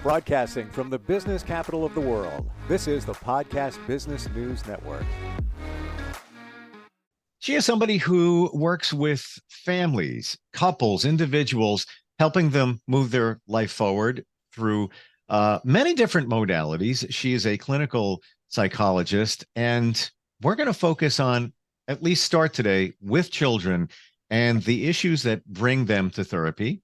Broadcasting from the business capital of the world, this is the Podcast Business News Network. She is somebody who works with families, couples, individuals, helping them move their life forward through many different modalities. She is a clinical psychologist, and we're going to focus on, at least start today, with children and the issues that bring them to therapy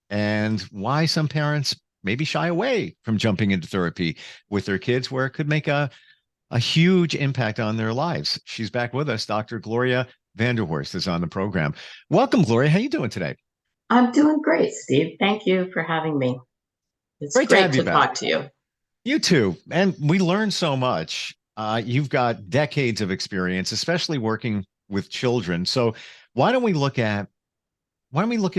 and why some parents maybe shy away from jumping into therapy with their kids, where it could make a huge impact on their lives. She's back with us. Dr. Gloria Vanderhorst is on the program. Welcome, Gloria. How are you doing today? I'm doing great, Steve. Thank you for having me. It's great to talk to you. You too. And we learned so much. You've got decades of experience, especially working with children. So why don't we look at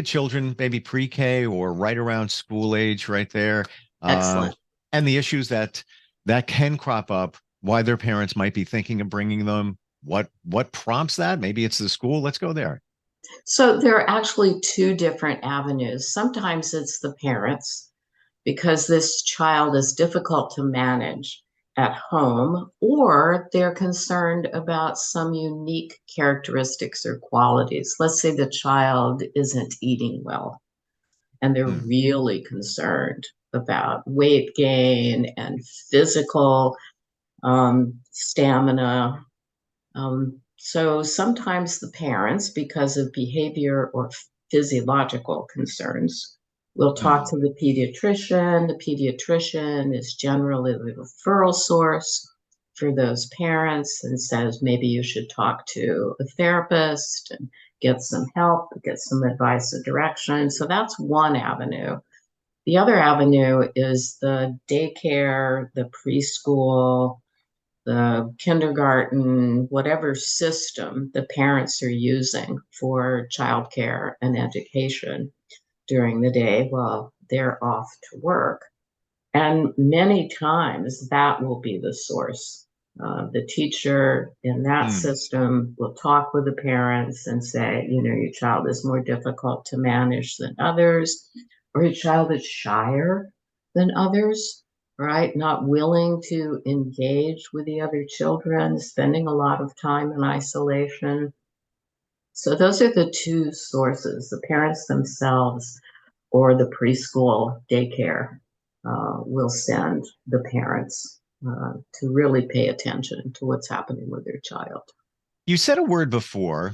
children, maybe pre-K or right around school age, right there? Excellent. And the issues that can crop up, why their parents might be thinking of bringing them, what prompts that? Maybe it's the school. Let's go there. So there are actually two different avenues. Sometimes it's the parents, because this child is difficult to manage at home, or they're concerned about some unique characteristics or qualities. Let's say the child isn't eating well, and they're really concerned about weight gain and physical stamina. So sometimes the parents, because of behavior or physiological concerns, will talk to the pediatrician. The pediatrician is generally the referral source for those parents and says, maybe you should talk to a therapist and get some help, get some advice or direction. So that's one avenue. The other avenue is the daycare, the preschool, the kindergarten, whatever system the parents are using for childcare and education during the day while they're off to work. And many times that will be the source. The teacher in that system will talk with the parents and say, your child is more difficult to manage than others, or your child is shyer than others, right? Not willing to engage with the other children, spending a lot of time in isolation. So those are the two sources, the parents themselves or the preschool daycare will send the parents to really pay attention to what's happening with their child. You said a word before.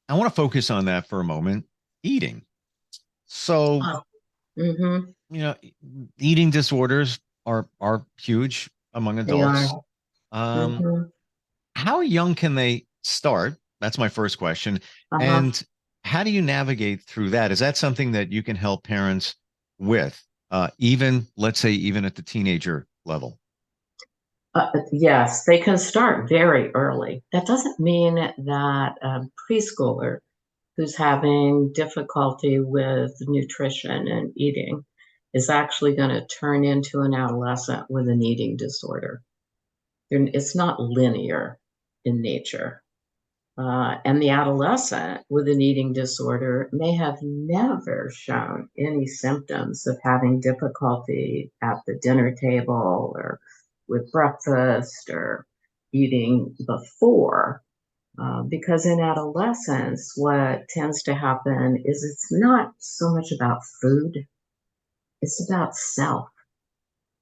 I want to focus on that for a moment. Eating. So, eating disorders are huge among adults. How young can they start? That's my first question. And how do you navigate through that? Is that something that you can help parents with, even, let's say, even at the teenager level? Yes, they can start very early. That doesn't mean that a preschooler who's having difficulty with nutrition and eating is actually going to turn into an adolescent with an eating disorder. It's not linear in nature. And the adolescent with an eating disorder may have never shown any symptoms of having difficulty at the dinner table or with breakfast or eating before. Because in adolescence, what tends to happen is it's not so much about food, it's about self.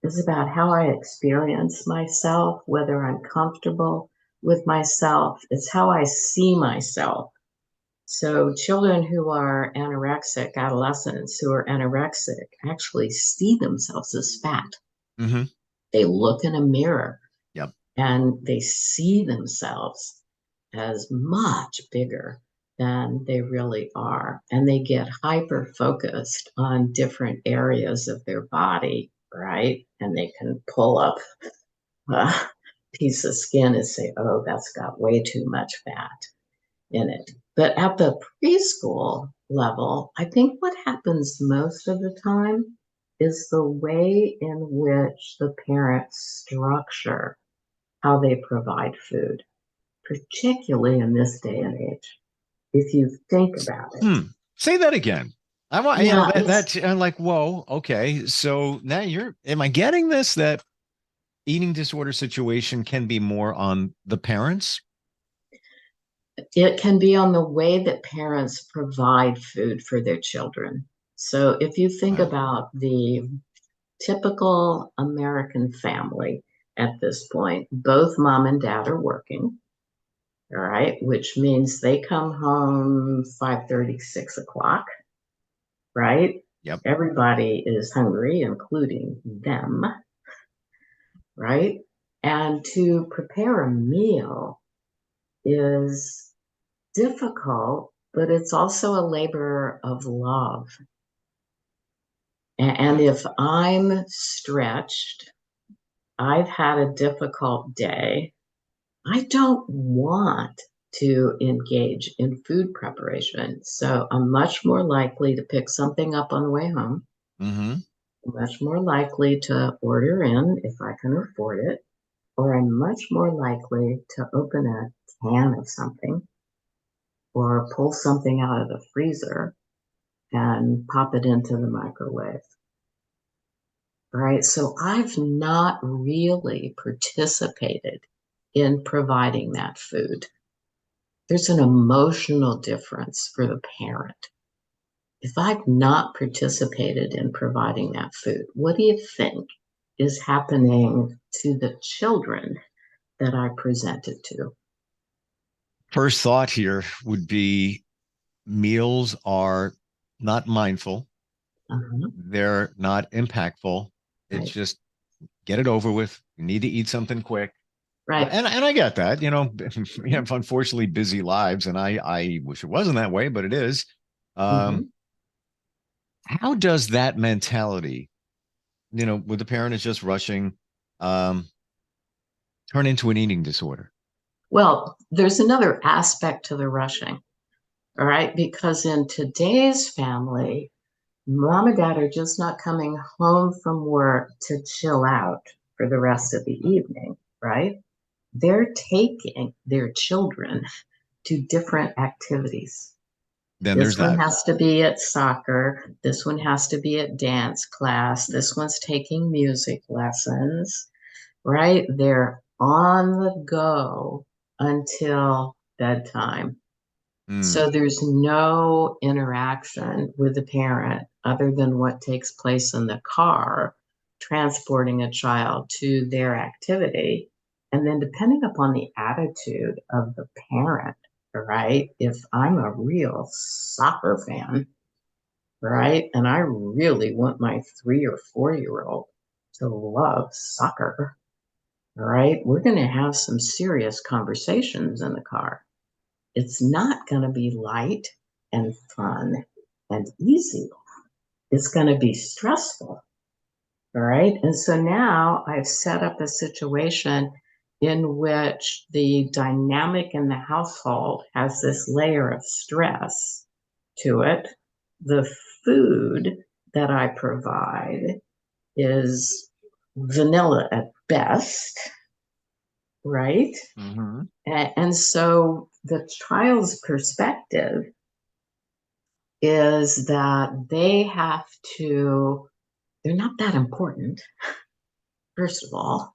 It's about how I experience myself, whether I'm comfortable with myself. It's how I see myself. So children who are anorexic, adolescents who are anorexic, actually see themselves as fat. They look in a mirror and they see themselves as much bigger than they really are. And they get hyper focused on different areas of their body, right? And they can pull up a piece of skin and say, oh, that's got way too much fat in it. But at the preschool level, I think what happens most of the time is the way in which the parents structure how they provide food, particularly in this day and age. If you think about it. Say that again. I want, Yeah, that's I'm like, whoa, okay. So now am I getting this that eating disorder situation can be more on the parents? it can be on the way that parents provide food for their children. So if you think Wow. about the typical American family at this point, both mom and dad are working, all right, which means they come home 5:30, 6 o'clock, right? Yep. Everybody is hungry, including them, right? And to prepare a meal is difficult, but it's also a labor of love. And Yes. if I'm stretched, I've had a difficult day, I don't want to engage in food preparation. So I'm much more likely to pick something up on the way home, Mm-hmm. much more likely to order in if I can afford it, or I'm much more likely to open a can of something or pull something out of the freezer and pop it into the microwave. Right. So I've not really participated in providing that food. There's an emotional difference for the parent. If I've not participated in providing that food, what do you think is happening to the children that I present it to? First thought here would be meals are not mindful. Uh-huh, They're not impactful. It's right. just get it over with. You need to eat something quick. Right. And I get that, we have unfortunately busy lives, and I wish it wasn't that way, but it is. Um, Hmm. how does that mentality, with the parent is just rushing, um, turn into an eating disorder? Well, there's another aspect to the rushing, all right? Because in today's family, mom and dad are just not coming home from work to chill out for the rest of the evening, right? They're taking their children to different activities. Then there's This one that. has to be at soccer. This one has to be at dance class. This one's taking music lessons, right? They're on the go until bedtime. Mm, So there's no interaction with the parent other than what takes place in the car, transporting a child to their activity. And then, depending upon the attitude of the parent, right? If I'm a real soccer fan, right? And I really want my 3 or 4 year old to love soccer, right? We're going to have some serious conversations in the car. It's not going to be light and fun and easy. It's going to be stressful. All right. And so now I've set up a situation in which the dynamic in the household has this layer of stress to it. The food that I provide is vanilla at best, right? hmm. And so the child's perspective is that they're not that important, first of all,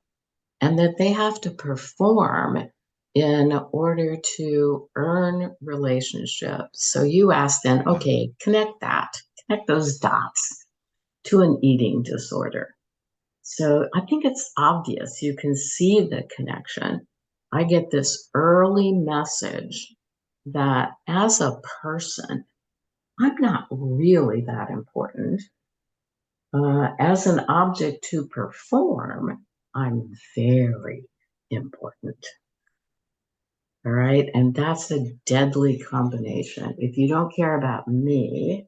and that they have to perform in order to earn relationships. So you ask them, Yeah. okay, connect those dots to an eating disorder. So I think it's obvious. You can see the connection. I get this early message that as a person, I'm not really that important. As an object to perform, I'm very important. All right. And that's a deadly combination. If you don't care about me,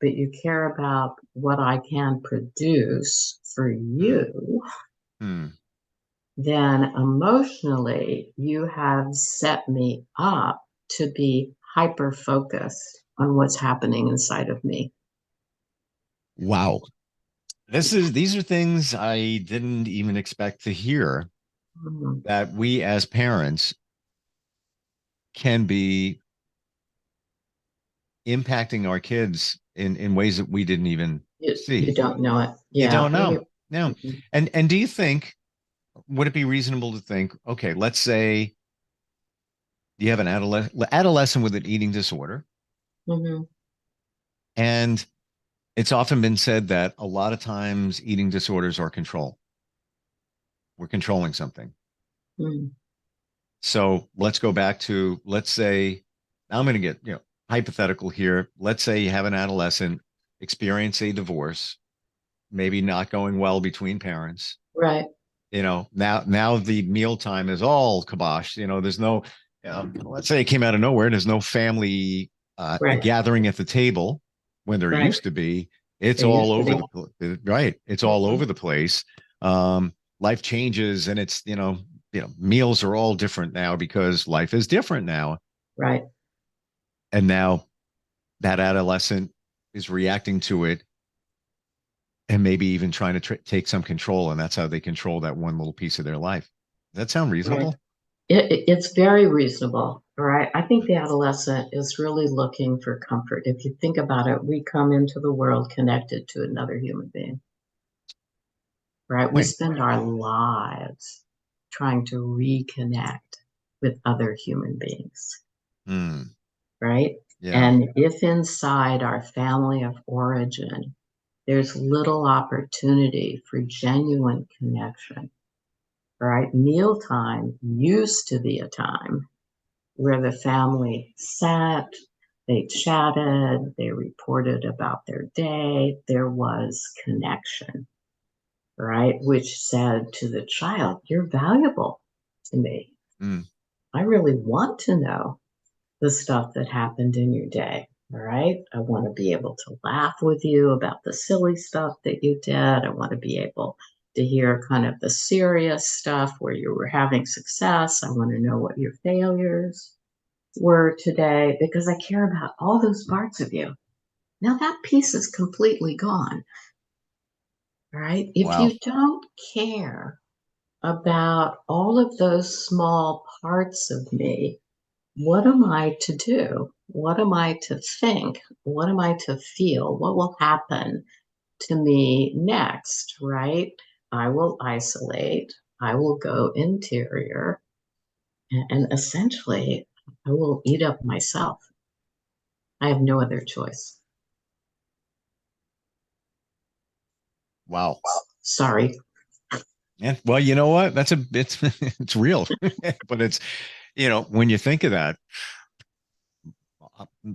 but you care about what I can produce for Mm, you, mm. then emotionally, you have set me up to be hyper focused on what's happening inside of me. Wow. These are things I didn't even expect to hear, Mhm. that we as parents can be impacting our kids in ways that we didn't even You see. don't know it. You Yeah. don't know. No. Mhm. And do you think, would it be reasonable to think, okay, let's say you have an adolescent with an eating disorder, Mhm. and it's often been said that a lot of times eating disorders are control. We're controlling something. Mhm. So let's go back to, let's say, I'm going to get, hypothetical here. Let's say you have an adolescent experience a divorce, maybe not going well between parents. Right. Now the mealtime is all kibosh. There's no, let's say it came out of nowhere. There's no family Right. gathering at the table when there Right. used to be. It's There all used to over be. the right. It's all Mhm. over the place. Life changes, and it's meals are all different now because life is different now. Right. And now that adolescent is reacting to it and maybe even trying to take some control, and that's how they control that one little piece of their life. Does that sound Right. reasonable? It's very reasonable, right? I think the adolescent is really looking for comfort. If you think about it, we come into the world connected to another human being, right? We Right. spend our lives trying to reconnect with other human beings, Hmm. right? Yeah. And if inside our family of origin, there's little opportunity for genuine connection, right? Mealtime used to be a time where the family sat, they chatted, they reported about their day. There was connection, right? Which said to the child, "You're valuable to me. Hmm. I really want to know the stuff that happened in your day." All right. I want to be able to laugh with you about the silly stuff that you did. I want to be able to hear kind of the serious stuff where you were having success. I want to know what your failures were today because I care about all those parts of you. Now that piece is completely gone, right? If Wow. you don't care about all of those small parts of me, what am I to do? What am I to think? What am I to feel? What will happen to me next, right? I will isolate. I will go interior and essentially I will eat up myself. I have no other choice. Wow. Sorry. Yeah. Well, you know what? It's it's real, but it's when you think of that,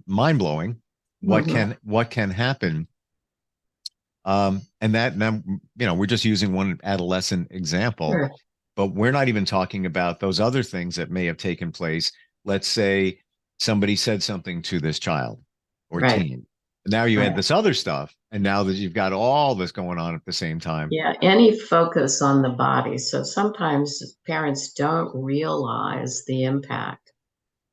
mind blowing. Mhm. What can happen? And that now we're just using one adolescent example, Sure. but we're not even talking about those other things that may have taken place. Let's say somebody said something to this child or Right. teen. Now you add Right. this other stuff, and now that you've got all this going on at the same time. Yeah. Any focus on the body. So sometimes parents don't realize the impact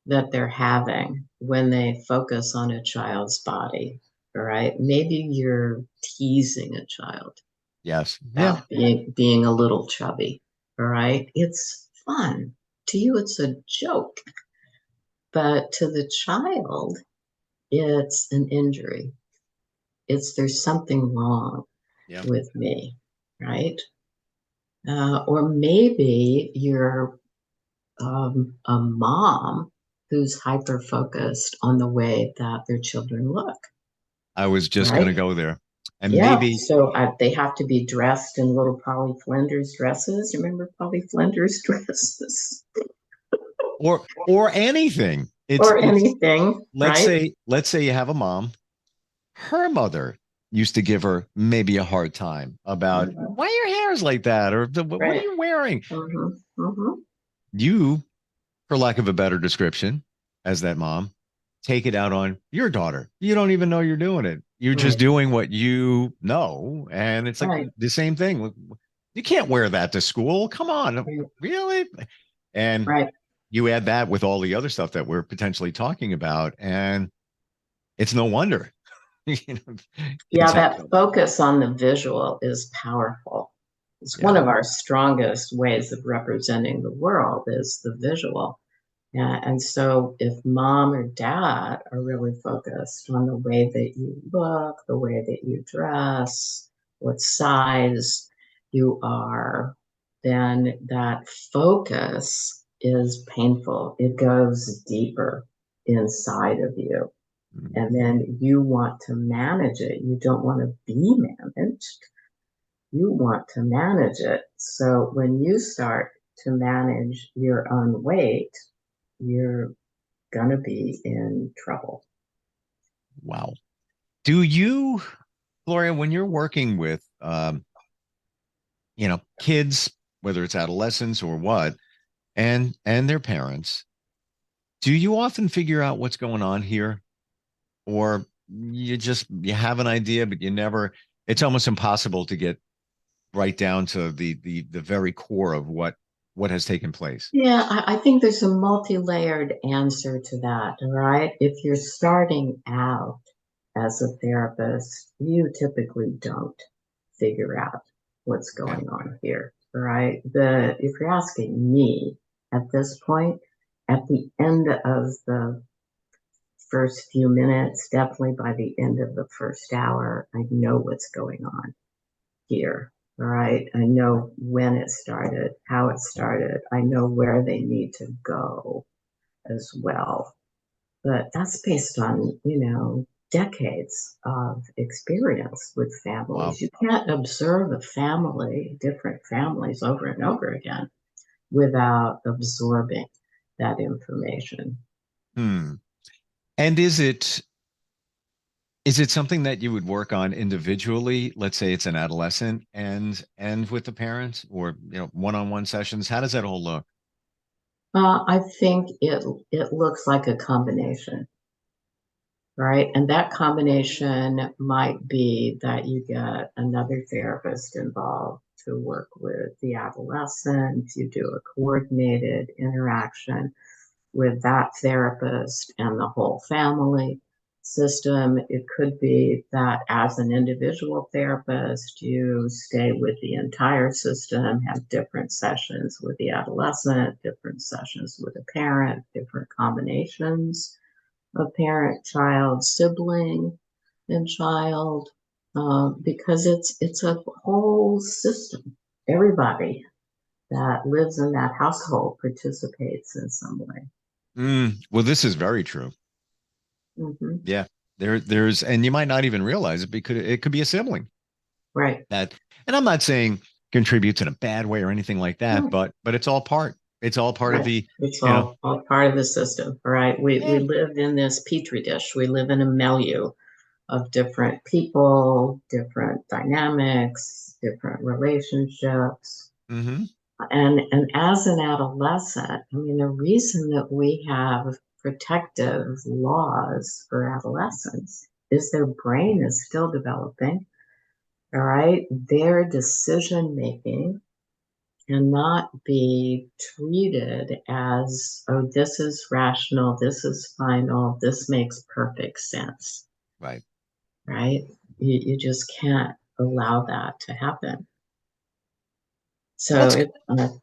that they're having when they focus on a child's body. All right. Maybe you're teasing a child Yes. Yeah. about being a little chubby. All right. It's fun. To you, it's a joke. But to the child, it's an injury. It's there's something wrong Yeah. with me, right? Or maybe you're a mom who's hyper focused on the way that their children look, I was just going right? to go there. And Yeah, maybe, so they have to be dressed in little Polly Flinders dresses. Remember Polly Flinders dresses? or anything. Or It's anything, let's right? say let's say you have a mom, her mother used to give her maybe a hard time about Mhm. why your hair is like that, or what are Right. you wearing. Hmm. Hmm. You, for lack of a better description, as that mom, take it out on your daughter. You don't even know you're doing it. You're just Right. doing what you know, and it's like Right. the same thing. You can't wear that to school. Come on, really? And Right. you add that with all the other stuff that we're potentially talking about, and it's no wonder. you know, Yeah, kids have that trouble. focus on the visual is powerful. It's one Yeah. of our strongest ways of representing the world is the visual. And so if mom or dad are really focused on the way that you look, the way that you dress, what size you are, then that focus is painful. It goes deeper inside of you. Mm. And then you want to manage it. You don't want to be managed. You want to manage it. So when you start to manage your own weight, you're going to be in trouble. Wow. Do you, Gloria, when you're working with, kids, whether it's adolescents or what, and their parents, do you often figure out what's going on here, or you have an idea, but you never? It's almost impossible to get right down to the very core of what has taken place. Yeah, I think there's a multi-layered answer to that, right? If you're starting out as a therapist, you typically don't figure out what's Okay. going on here, right? If you're asking me at this point, at the end of the first few minutes, definitely by the end of the first hour, I know what's going on here. All right. I know when it started, how it started. I know where they need to go as well. But that's based on, decades of experience with Wow. families. You can't observe a family, different families over and over again without absorbing that information. Hmm. And is it something that you would work on individually? Let's say it's an adolescent and with the parents, or one-on-one sessions. How does that all look? I think it looks like a combination, right? And that combination might be that you get another therapist involved to work with the adolescent. You do a coordinated interaction with that therapist and the whole family system. It could be that as an individual therapist, you stay with the entire system, have different sessions with the adolescent, different sessions with a parent, different combinations of parent, child, sibling, and child, because it's a whole system. Everybody that lives in that household participates in some way. Well, this is very true. Hmm. Yeah. There's, and you might not even realize it because it could be a sibling Right. that, and I'm not saying contributes in a bad way or anything like that, Right. but it's all part of Right. the, It's you know, all part of the system, right? We yeah. live in this petri dish. We live in a milieu of different people, different dynamics, different relationships. Hmm. And as an adolescent, I mean, the reason that we have protective laws for adolescents is their brain is still developing, all right? Their decision making cannot be treated as, oh, this is rational, this is final, this makes perfect sense, Right. right? You just can't allow that to happen. So Let's it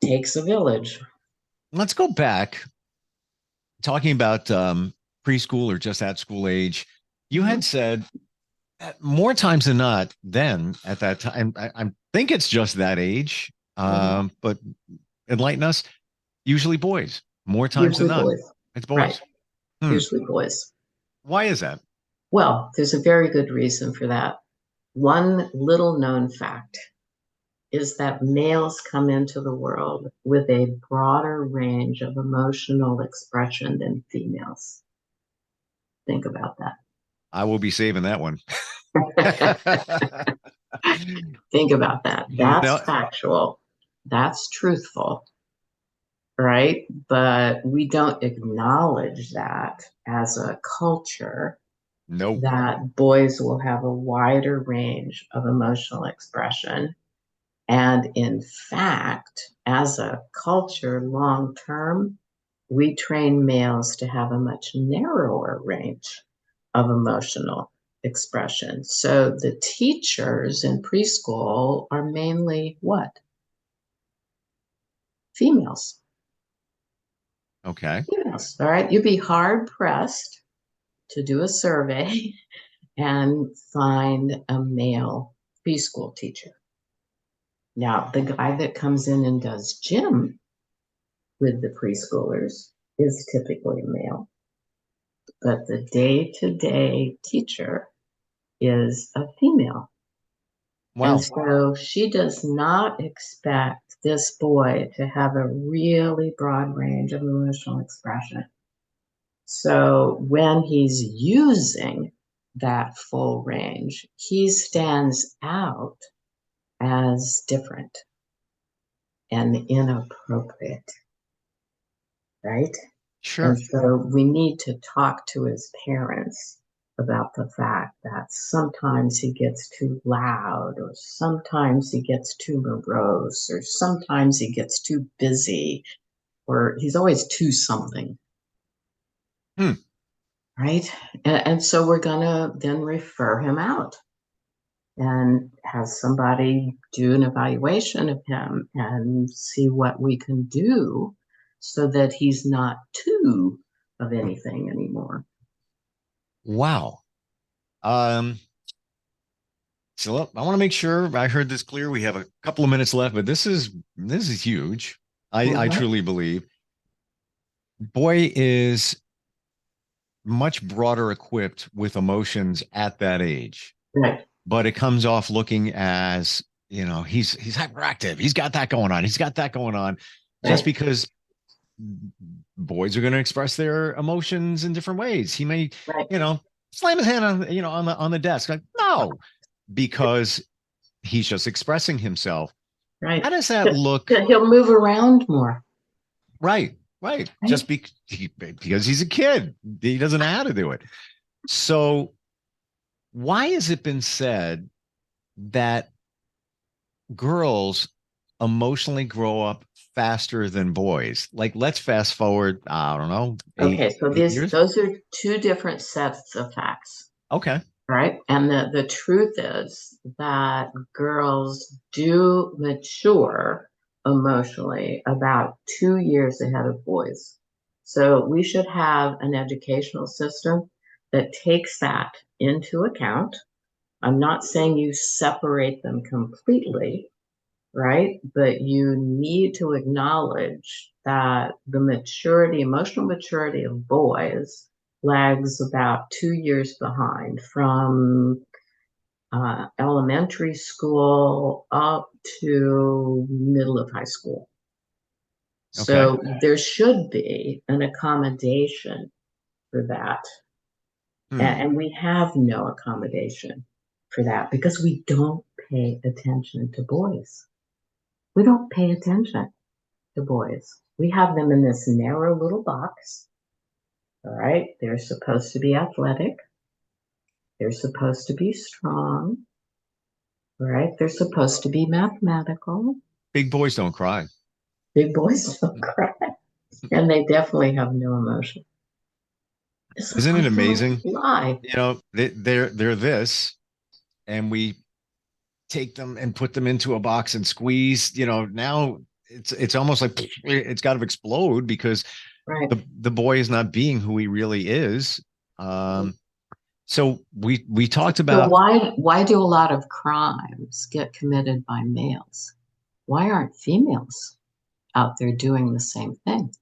takes a village. let's go back talking about preschool or just at school age. You Mhm. had said more times than not, then at that time, I think it's just that age, Mhm. but enlighten us. Usually boys, more times than Usually not. boys, It's right? boys. Hmm. Usually boys. Why is that? Well, there's a very good reason for that. One little known fact is that males come into the world with a broader range of emotional expression than females. Think about I will be saving that one. that. Think about that. That's No, factual. That's truthful, right? But we don't acknowledge that as a culture, no. that boys will have a wider range of emotional expression. And in fact, as a culture, long term, we train males to have a much narrower range of emotional expression. So the teachers in preschool are mainly what? Females. Okay. Females, all right? You'd be hard pressed to do a survey and find a male preschool teacher. Now, the guy that comes in and does gym with the preschoolers is typically male, but the day-to-day teacher is a female. And Wow. so she does not expect this boy to have a really broad range of emotional expression. So when he's using that full range, he stands out as different and inappropriate, right? And Sure. so we need to talk to his parents about the fact that sometimes he gets too loud, or sometimes he gets too morose, or sometimes he gets too busy, or he's always too something, Hmm. right? And so we're going to then refer him out and have somebody do an evaluation of him and see what we can do so that he's not too of anything anymore. Wow. Um, so look, I want to make sure I heard this clear. We have a couple of minutes left, but this is huge. I Mhm. truly believe boy is much broader equipped with emotions at that age, Right, but it comes off looking as, he's hyperactive. He's got that going on. He's got that going on just right, because boys are going to express their emotions in different ways. He may, right, you know, slam his hand on the desk. Like, no, because he's just expressing himself. How right. does that look? He'll move around more, Right, right. right? Just because he's a kid, he doesn't know how to do it. So why has it been said that girls emotionally grow up faster than boys? Like, let's fast forward, I don't know, eight, Okay, so eight years. those are two different sets of facts, Okay. right? And the truth is that girls do mature emotionally about 2 years ahead of boys. So we should have an educational system that takes that into account. I'm not saying you separate them completely, right? But you need to acknowledge that the maturity, emotional maturity of boys lags about 2 years behind from elementary school up to middle of high school. Okay. So there should be an accommodation for that. Hmm. And we have no accommodation for that because we don't pay attention to boys. We don't pay attention to boys. We have them in this narrow little box. All right. They're supposed to be athletic. They're supposed to be strong. All right. They're supposed to be mathematical. Big boys don't cry. Big boys don't cry. And they definitely have no emotion. It's an Isn't it absolute amazing? lie. They're this, and we take them and put them into a box and squeeze. Now it's almost like it's got to explode because Right. the boy is not being who he really is. So we talked So about why do a lot of crimes get committed by males? Why aren't females out there doing the same thing?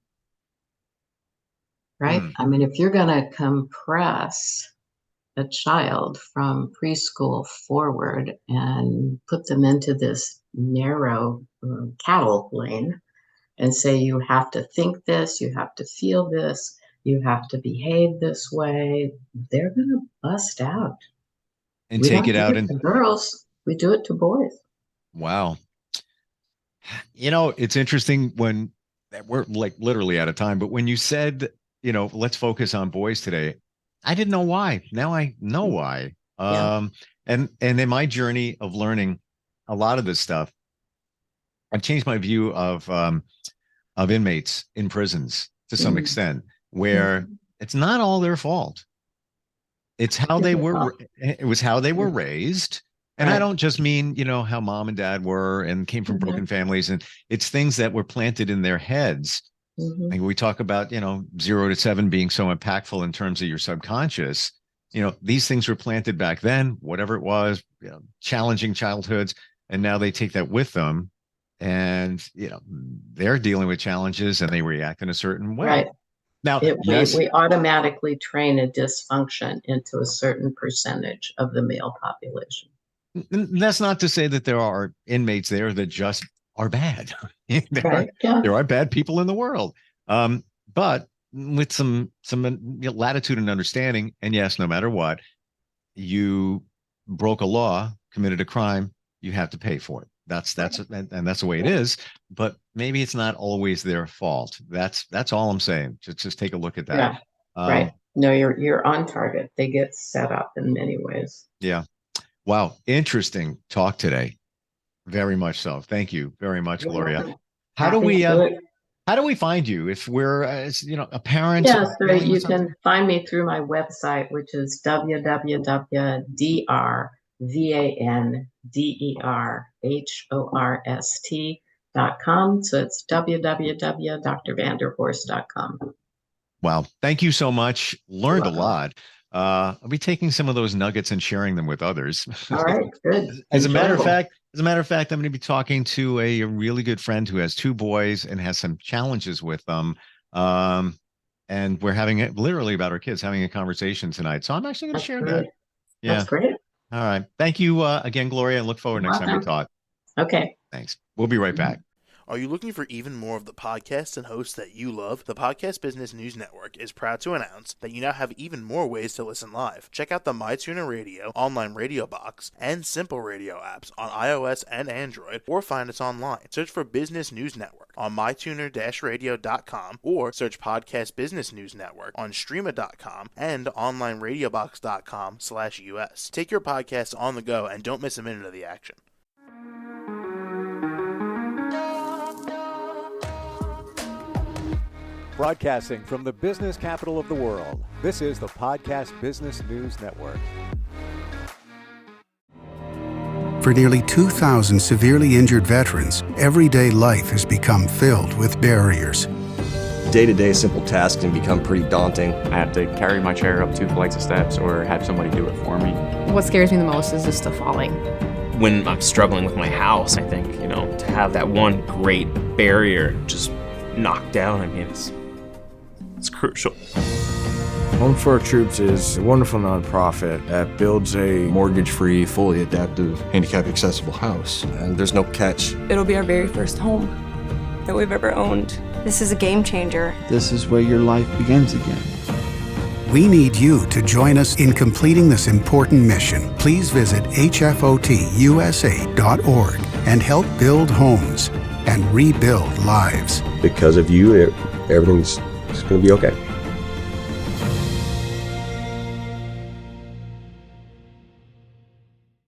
Right? hmm, I mean, if you're going to compress a child from preschool forward and put them into this narrow cattle lane and say you have to think this, you have to feel this, you have to behave this way, they're going to bust out. and We take don't it do out it and to girls, we do it to boys. wow. It's interesting when we're like literally out of time, but when you said, let's focus on boys today, I didn't know why. Now I know why. Yeah. And in my journey of learning a lot of this stuff, I've changed my view of inmates in prisons to some Mm. extent, where Mhm. it's not all their fault. It's how Is they it were. not? It was how they were Mm. raised. And I Right. don't just mean, how mom and dad were and came from Mhm. broken families. And it's things that were planted in their heads Like we talk about, 0 to 7 being so impactful in terms of your subconscious. These things were planted back then, whatever it was, challenging childhoods, and now they take that with them, and they're dealing with challenges and they react in a certain way. Right. Now, we automatically train a dysfunction into a certain percentage of the male population. That's not to say that there are inmates there that just are bad. There are bad people in the world. But with some latitude and understanding, and yes, no matter what, you broke a law, committed a crime, you have to pay for it. That's the way it is. But maybe it's not always their fault. That's all I'm saying. Just take a look at that. Yeah. Right. No, you're on target. They get set up in many ways. Yeah. Wow. Interesting talk today. Very much so. Thank you very much, Gloria. How do we find you if we're a parent? Yeah, so you can find me through my website, which is www.drvanderhorst.com. So it's www.drvanderhorst.com. Wow. Thank you so much. Learned a lot. I'll be taking some of those nuggets and sharing them with others. All right, good. As a matter of fact, I'm going to be talking to a really good friend who has 2 boys and has some challenges with them. And we're having it literally about our kids, having a conversation tonight. So I'm actually going to share that. Yeah. That's great. All right. Thank you again, Gloria, and look forward next time we talk. Okay. Thanks. We'll be right back. Are you looking for even more of the podcasts and hosts that you love? The Podcast Business News Network is proud to announce that you now have even more ways to listen live. Check out the MyTuner Radio, online radio box, and Simple Radio apps on iOS and Android, or find us online. Search for Business News Network on mytuner-radio.com, or search Podcast Business News Network on streama.com and onlineradiobox.com/US. Take your podcast on the go and don't miss a minute of the action. Broadcasting from the business capital of the world, this is the Podcast Business News Network. For nearly 2,000 severely injured veterans, everyday life has become filled with barriers. Day-to-day simple tasks can become pretty daunting. I have to carry my chair up 2 flights of steps or have somebody do it for me. What scares me the most is just the falling. When I'm struggling with my house, I think, to have that one great barrier just knocked down, it's crucial. Home for Our Troops is a wonderful nonprofit that builds a mortgage-free, fully adaptive, handicap-accessible house. And there's no catch. It'll be our very first home that we've ever owned. This is a game changer. This is where your life begins again. We need you to join us in completing this important mission. Please visit hfotusa.org and help build homes and rebuild lives. Because of you, everything's going to be okay.